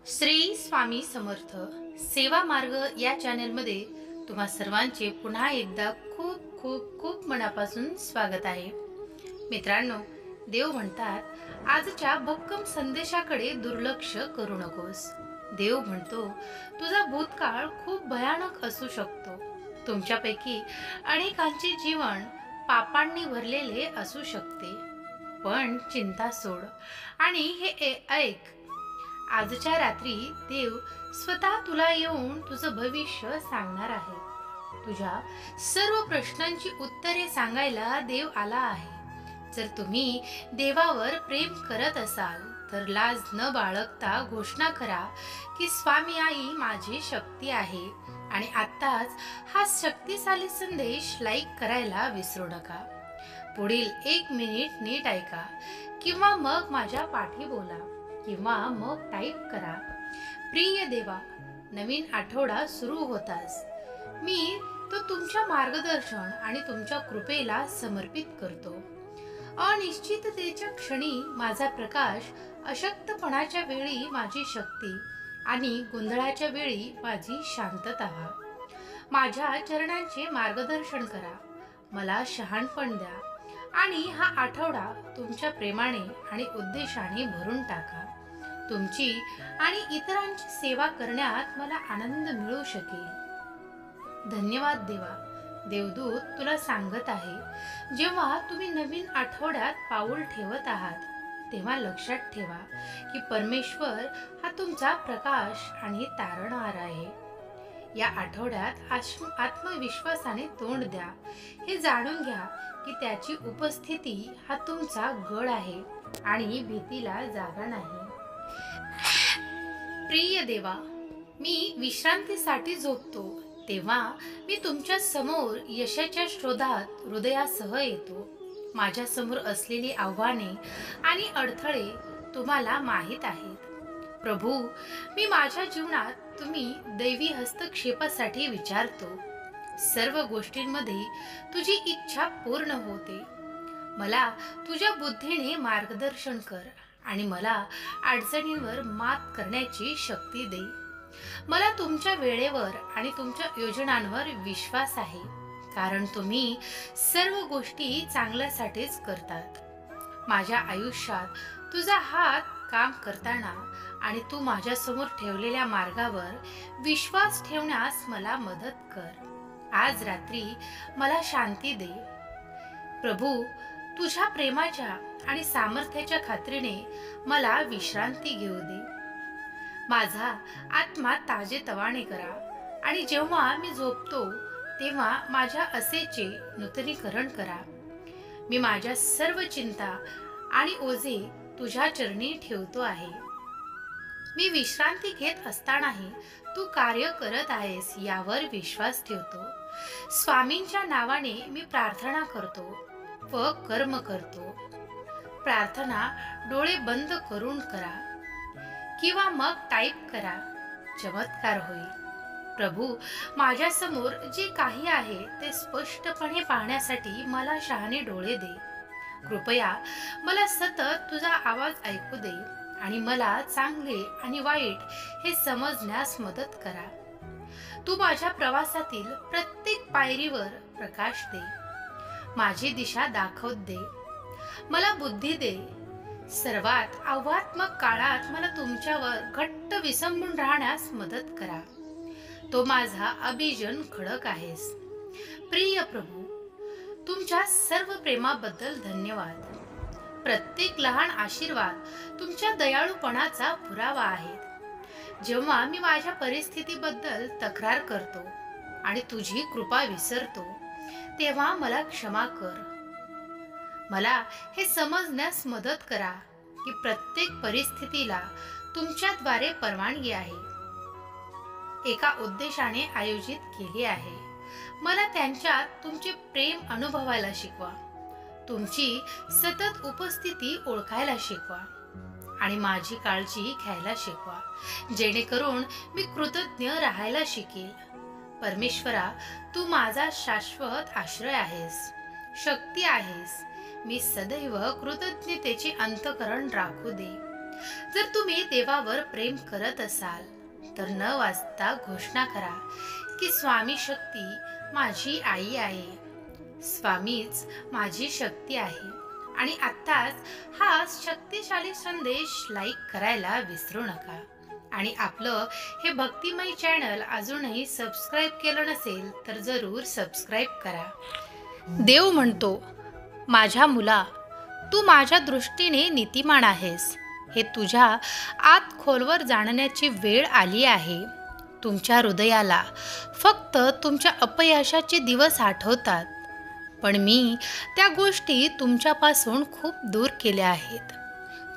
श्री स्वामी समर्थ सेवा मार्ग या चॅनलमध्ये तुम्हा सर्वांचे पुन्हा एकदा खूप खूप खूप मनापासून स्वागत आहे। मित्रांनो, देव म्हणतात आजच्या भक्कम संदेशाकडे दुर्लक्ष करू नकोस। देव म्हणतो तुझा भूतकाळ खूप भयानक असू शकतो। तुमच्यापैकी अनेकांचे जीवन पापांनी भरलेले असू शकते, पण चिंता सोड आणि हे ऐक। आजच्या रात्री देव स्वतः तुला येऊन तुझं भविष्य सांगणार आहे। तुझ्या सर्व प्रश्नांची उत्तरे सांगायला देव आला आहे। जर तुम्ही देवावर प्रेम करत असाल तर लाज न बाळगता घोषणा करा की स्वामी आई माझी शक्ती आहे। आणि आत्ताच हा शक्तिशाली संदेश लाईक करायला विसरू नका। पुढील 1 मिनिट नीट ऐका किंवा मग माझ्या पाठी बोला किंवा मग टाईप करा। प्रिय देवा, नवीन आठवडा सुरू होताच मी तो तुमच्या मार्गदर्शन आणि तुमच्या कृपेला समर्पित करतो। अनिश्चिततेच्या क्षणी माझा प्रकाश, अशक्तपणाच्या वेळी माझी शक्ती आणि गोंधळाच्या वेळी माझी शांतता व्हा। माझ्या चरणांचे मार्गदर्शन करा, मला शहाणपण द्या आणि हा आठवडा तुमच्या प्रेमाने आणि उद्देशाने भरून टाका। तुमची आणि इतरांची सेवा करण्यात मला आनंद मिळू शकेल। धन्यवाद देवा। देवदूत तुला सांगत आहे, जेव्हा तुम्ही नवीन आठवड्यात पाऊल ठेवत आहात तेव्हा लक्षात ठेवा की परमेश्वर हा तुमचा प्रकाश आणि तारणहार आहे। या आठवड्यात आत्मविश्वासाने तोंड द्या। हे जाणून घ्या की त्याची उपस्थिती हा तुमचा गड आहे आणि भीतीला जागा नाही। प्रिय देवा, मी विश्रांतीसाठी झोपतो तेव्हा मी तुमच्या समोर यशाच्या शोधात हृदयासह येतो। माझ्या समोर असलेली आव्हाने आणि अडथळे तुम्हाला माहीत आहेत। प्रभू, मी माझ्या जीवनात तुम्ही दैवी हस्तक्षेपासाठी विचारतो। सर्व गोष्टींमध्ये तुझी इच्छा पूर्ण होते। मला तुझ्या बुद्धीने मार्गदर्शन कर आणि मला अडचणींवर मात करण्याची शक्ती दे। मला तुमच्या वेळेवर आणि तुमच्या योजनांवर विश्वास आहे, कारण तुम्ही सर्व गोष्टी चांगल्यासाठीच करतात। माझ्या आयुष्यात तुझा हात काम करताना आणि तू माझ्या समोर ठेवलेल्या मार्गावर विश्वास ठेवण्यास मला मदत कर। आज रात्री मला शांती दे। प्रभू, तुझ्या प्रेमाच्या आणि सामर्थ्याच्या खात्रीने मला विश्रांती घेऊ दे। माझा आत्मा ताजेतवाने करा आणि जेव्हा मी झोपतो तेव्हा माझ्या आसेचे नूतनीकरण करा। मी माझ्या सर्व चिंता आणि ओझे तुझ्या चरणी ठेवतो आहे। मी विश्रांती घेत असतानाही तू कार्य करत आहेस यावर विश्वास ठेवतो। स्वामींच्या नावाने मी प्रार्थना करतो व कर्म करतो। प्रार्थना डोळे बंद करून करा किंवा मग टाईप करा, चमत्कार होईल। प्रभू, माझ्या समोर जे काही आहे ते स्पष्टपणे पाहण्यासाठी मला शहाणे डोळे दे। कृपया मला सतत तुझा आवाज ऐकू दे आणि मला चांगले आणि वाईट हे समजण्यास मदत करा। तू माझ्या प्रवासातील प्रत्येक पायरीवर प्रकाश दे। माझी दिशा दाखवत दे। मला बुद्धी दे। सर्वात आव्हानात्मक काळात मला तुमच्यावर घट्ट विसंबून राहण्यास मदत करा। तो माझा अभिजन खडक आहेस। प्रिय प्रभू, तुमच्या सर्व प्रेमाबद्दल धन्यवाद। प्रत्येक लहान आशीर्वाद तुमच्या दयाळूपणाचा पुरावा आहे। जेव्हा मी माझ्या परिस्थितीबद्दल तक्रार करतो आणि तुझी कृपा विसरतो तेव्हा मला क्षमा कर। मला हे समजण्यास मदत करा की प्रत्येक परिस्थितीला तुमच्याद्वारे परवानगी आहे, एका उद्देशाने आयोजित केली आहे। मला त्यांच्यात तुमचे प्रेम अनुभवायला शिकवा। तुमची सतत उपस्थिती ओळखायला शिकवा आणि माझी काळजी घ्यायला शिकवा, जेणेकरून मी कृतज्ञ राहायला शिकेल। परमेश्वरा, तू माझा शाश्वत आश्रय आहेस, शक्ती आहेस। मी सदैव कृतज्ञतेचे अंतःकरण राखू दे। जर तुम्ही देवावर प्रेम करत असाल तर न वाचता घोषणा करा की स्वामी शक्ती माझी आई आहे, स्वामीच माझी शक्ती आहे. आणि आत्ताच हा शक्तिशाली संदेश लाईक करायला विसरू नका. आणि आपलं हे भक्तिमय चॅनल अजूनही सबस्क्राईब केलं नसेल तर जरूर सबस्क्राईब करा. देव म्हणतो, माझ्या मुला, तू माझ्या दृष्टीने नीतिमान आहेस. हे तुझ्या आत खोलवर जाणण्याची वेळ आली आहे. तुमच्या हृदयाला फक्त तुमच्या अपयशाचे दिवस आठवतात, पण मी त्या गोष्टी तुमच्यापासून खूप दूर केल्या आहेत.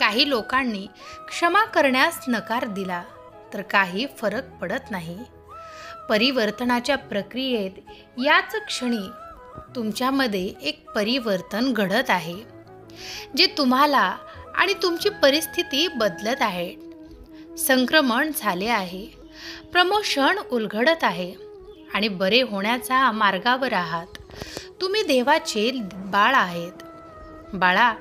काही लोकांनी क्षमा करण्यास नकार दिला तर काही फरक पडत नाही. परिवर्तनाच्या प्रक्रियेत याच क्षणी तुमच्यामध्ये एक परिवर्तन घडत आहे, जे तुम्हाला आणि तुमची परिस्थिती बदलत आहे. संक्रमण झाले आहे, प्रमोशन उलगडत आहे आणि बरे होण्याच्या मार्गावर आहात. तुम्ही देवाचे बाळ आहेत. बाळा,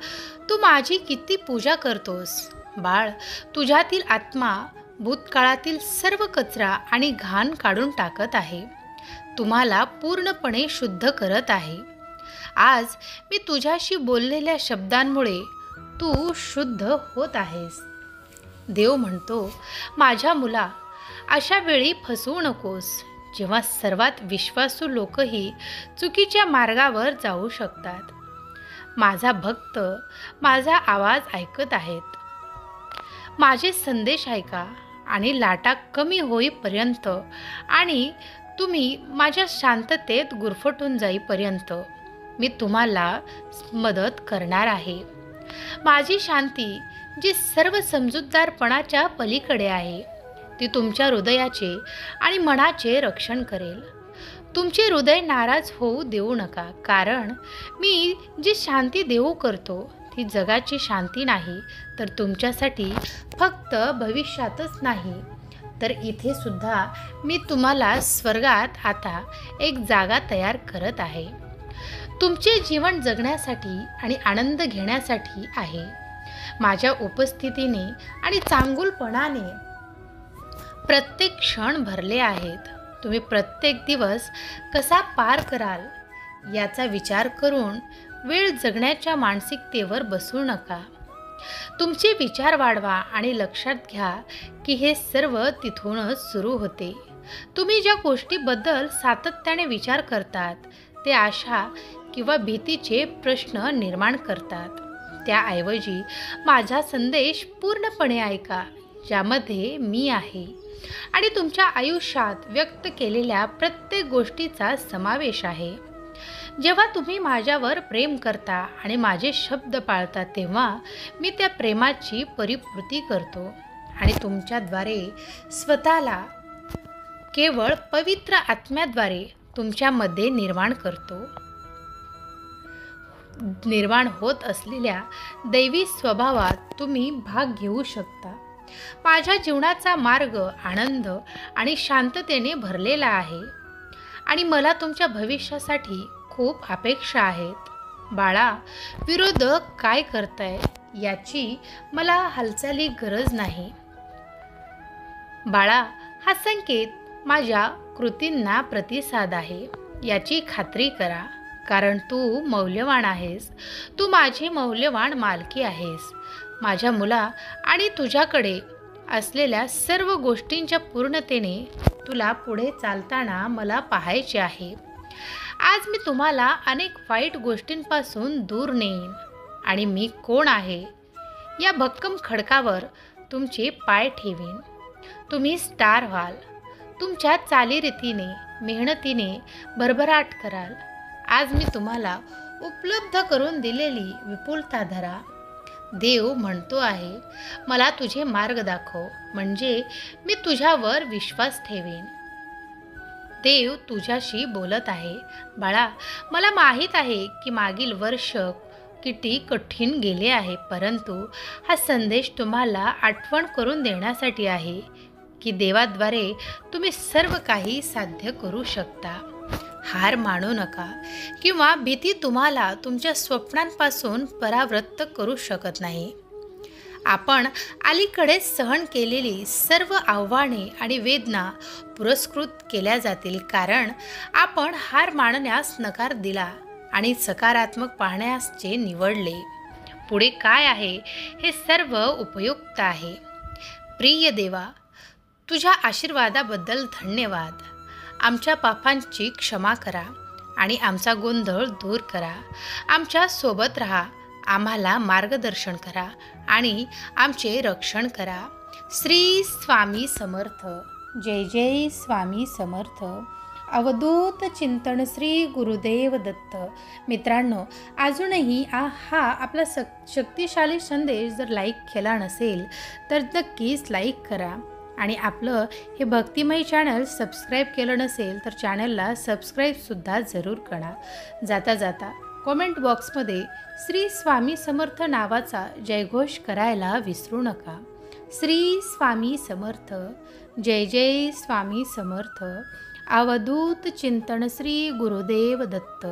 तू माझी किती पूजा करतोस. बाळ, तुझ्यातील आत्मा भूतकाळातील सर्व कचरा आणि घाण काढून टाकत आहे, तुम्हाला पूर्णपणे शुद्ध करत आहे. आज मी तुझ्याशी बोललेल्या शब्दांमुळे तू शुद्ध होत आहेस. देव म्हणतो, माझ्या मुला, अशा वेळी फसवू नकोस जेव्हा सर्वात विश्वासू लोकही चुकीच्या मार्गावर जाऊ शकतात. माझा भक्त माझा आवाज ऐकत आहेत. माझे संदेश ऐका आणि लाटा कमी होईपर्यंत आणि तुम्ही माझ्या शांततेत गुरफटून जाईपर्यंत मी तुम्हाला मदत करणार आहे. माझी शांती, जी सर्व समजूतदारपणाच्या पलीकडे आहे, ती तुमच्या हृदयाचे आणि मनाचे रक्षण करेल. तुमचे हृदय नाराज होऊ देऊ नका, कारण मी जी शांती देऊ करतो ती जगाची शांती नाही, तर तुमच्यासाठी फक्त भविष्यातच नाही तर इथे सुद्धा मी तुम्हाला स्वर्गात आता एक जागा तयार करत आहे. तुमचे जीवन जगण्यासाठी आणि आनंद घेण्यासाठी आहे. माझ्या उपस्थितीने आणि चांगुलपणाने प्रत्येक क्षण भरले आहेत. तुम्ही प्रत्येक दिवस कसा पार कराल याचा विचार करून वेळ जगण्याच्या मानसिकतेवर बसू नका. तुमचे विचार वाढवा आणि लक्षात घ्या की हे सर्व तिथूनच सुरू होते. तुम्ही ज्या गोष्टीबद्दल सातत्याने विचार करतात ते आशा किंवा भीतीचे प्रश्न निर्माण करतात. त्याऐवजी माझा संदेश पूर्णपणे ऐका, ज्यामध्ये मी आहे आणि तुमच्या आयुष्यात व्यक्त केलेल्या प्रत्येक गोष्टीचा समावेश आहे. जेव्हा तुम्ही माझ्यावर प्रेम करता आणि माझे शब्द पाळता तेव्हा मी त्या प्रेमाची परिपूर्ती करतो आणि तुमच्याद्वारे स्वतःला केवळ पवित्र आत्म्याद्वारे तुमच्यामध्ये निर्माण करतो. निर्माण होत असलेल्या दैवी स्वभावात तुम्ही भाग घेऊ शकता. माझ्या जीवनाचा मार्ग आनंद आणि शांततेने भरलेला आहे आणि मला तुमच्या भविष्यासाठी खूप अपेक्षा आहेत. बाळा, विरोधक काय करताय याची मला हालचाली गरज नाही. बाळा, हा संकेत माझ्या कृतींना प्रतिसाद आहे याची खात्री करा, कारण तू मौल्यवान आहेस. तू माझी मौल्यवान मालकी आहेस. माझ्या मुला, आणि तुझ्याकडे असलेल्या सर्व गोष्टींच्या पूर्णतेने तुला पुढे चालताना मला पाहायचे आहे. आज मी तुम्हाला अनेक वाईट गोष्टींपासून दूर नेईन आणि मी कोण आहे या भक्कम खडकावर तुमचे पाय ठेवीन. तुम्ही स्टार व्हाल. तुमच्या चालीरीतीने, मेहनतीने भरभराट कराल. आज मी तुम्हाला उपलब्ध करून दिलेली विपुलता धरा. देव म्हणतो आहे, मला तुझे मार्ग दाखव, म्हणजे मी तुझ्यावर विश्वास ठेवेन. देव तुझ्याशी बोलत आहे. बाळा, मला माहीत आहे की मागील वर्ष किती कठीण गेले आहे, परंतु हा संदेश तुम्हाला आठवण करून देण्यासाठी आहे की देवाद्वारे तुम्ही सर्व काही साध्य करू शकता. हार मानू नका किंवा भीती तुम्हाला तुमच्या स्वप्नांपासून परावृत्त करू शकत नाही. आपण अलीकडे सहन केलेली सर्व आव्हाने आणि वेदना पुरस्कृत केल्या जातील, कारण आपण हार मानण्यास नकार दिला आणि सकारात्मक पाहण्याचे निवडले. पुढे काय आहे हे सर्व उपयुक्त आहे. प्रिय देवा, तुझ्या आशीर्वादाबद्दल धन्यवाद. आमच्या पापांची क्षमा करा आणि आमचा गोंधळ दूर करा. आमच्या सोबत राहा, आम्हाला मार्गदर्शन करा आणि आमचे रक्षण करा. श्री स्वामी समर्थ. जय जय स्वामी समर्थ. अवधूत चिंतन श्री गुरुदेव दत्त. मित्रांनो, अजूनही हा आपला शक्तिशाली संदेश जर लाईक केला नसेल तर नक्कीच लाईक करा आणि आपलं हे भक्तिमय चॅनल सबस्क्राईब केलं नसेल तर चॅनलला सबस्क्राईबसुद्धा जरूर करा. जाता जाता कॉमेंट बॉक्समध्ये श्री स्वामी समर्थ नावाचा जयघोष करायला विसरू नका. श्री स्वामी समर्थ. जय जय स्वामी समर्थ. अवधूत चिंतन श्री गुरुदेव दत्त.